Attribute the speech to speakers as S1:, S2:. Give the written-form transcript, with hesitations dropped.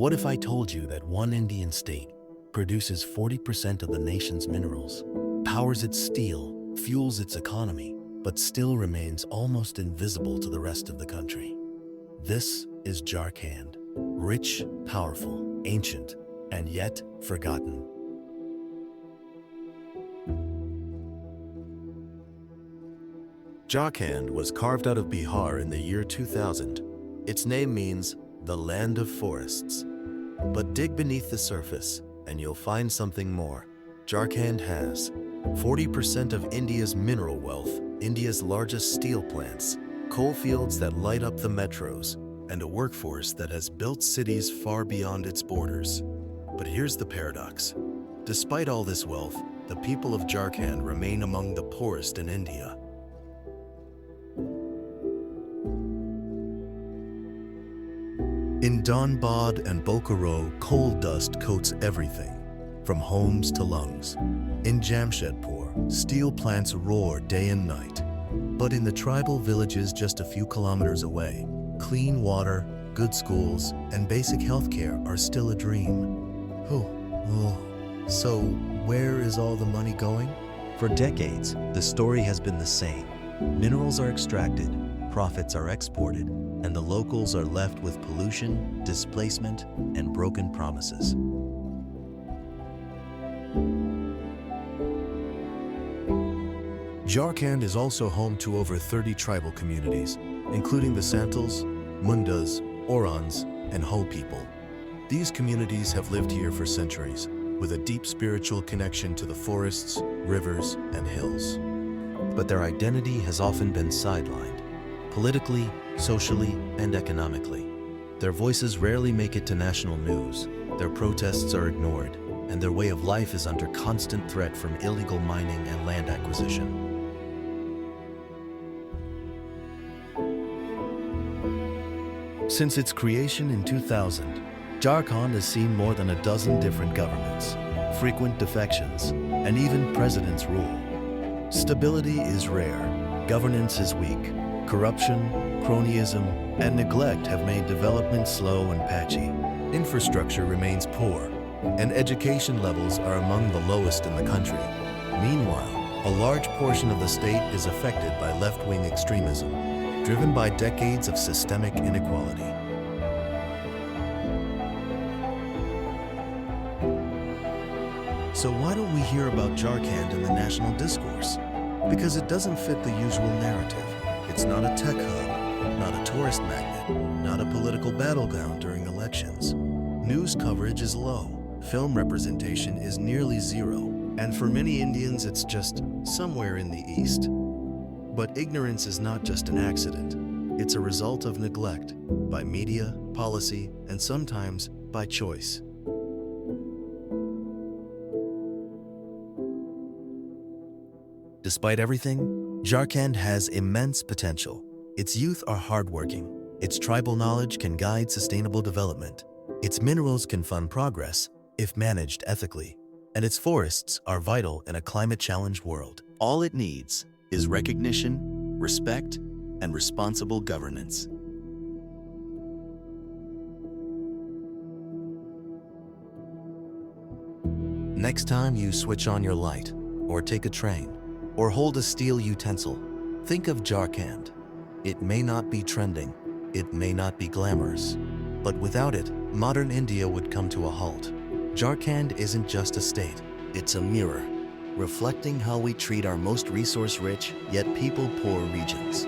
S1: What if I told you that one Indian state produces 40% of the nation's minerals, powers its steel, fuels its economy, but still remains almost invisible to the rest of the country? This is Jharkhand, rich, powerful, ancient, and yet forgotten. Jharkhand was carved out of Bihar in the year 2000. Its name means the land of forests. But dig beneath the surface and you'll find something more. Jharkhand has 40% of India's mineral wealth, India's largest steel plants, coal fields that light up the metros, and a workforce that has built cities far beyond its borders. But here's the paradox. Despite all this wealth, the people of Jharkhand remain among the poorest in India. In Dhanbad and Bokaro, coal dust coats everything, from homes to lungs. In Jamshedpur, steel plants roar day and night. But in the tribal villages just a few kilometers away, clean water, good schools, and basic health care are still a dream. So where is all the money going?
S2: For decades, the story has been the same. Minerals are extracted, profits are exported, and the locals are left with pollution, displacement, and broken promises.
S1: Jharkhand is also home to over 30 tribal communities, including the Santals, Mundas, Orans, and Ho people. These communities have lived here for centuries, with a deep spiritual connection to the forests, rivers, and hills. But their identity has often been sidelined, politically, socially, and economically. Their voices rarely make it to national news, their protests are ignored, and their way of life is under constant threat from illegal mining and land acquisition. Since its creation in 2000, Jharkhand has seen more than a dozen different governments, frequent defections, and even presidents rule. Stability is rare, governance is weak, corruption, cronyism, and neglect have made development slow and patchy. Infrastructure remains poor, and education levels are among the lowest in the country. Meanwhile, a large portion of the state is affected by left-wing extremism, driven by decades of systemic inequality. So why don't we hear about Jharkhand in the national discourse? Because it doesn't fit the usual narrative. It's not a tech hub, not a tourist magnet, not a political battleground during elections. News coverage is low, film representation is nearly zero, and for many Indians it's just somewhere in the east. But ignorance is not just an accident. It's a result of neglect, by media, policy, and sometimes by choice. Despite everything, Jharkhand has immense potential. Its youth are hardworking. Its tribal knowledge can guide sustainable development. Its minerals can fund progress if managed ethically. And its forests are vital in a climate-challenged world. All it needs is recognition, respect, and responsible governance. Next time you switch on your light, or take a train, or hold a steel utensil, think of Jharkhand. It may not be trending, it may not be glamorous, but without it, modern India would come to a halt. Jharkhand isn't just a state, it's a mirror, reflecting how we treat our most resource-rich, yet people-poor regions.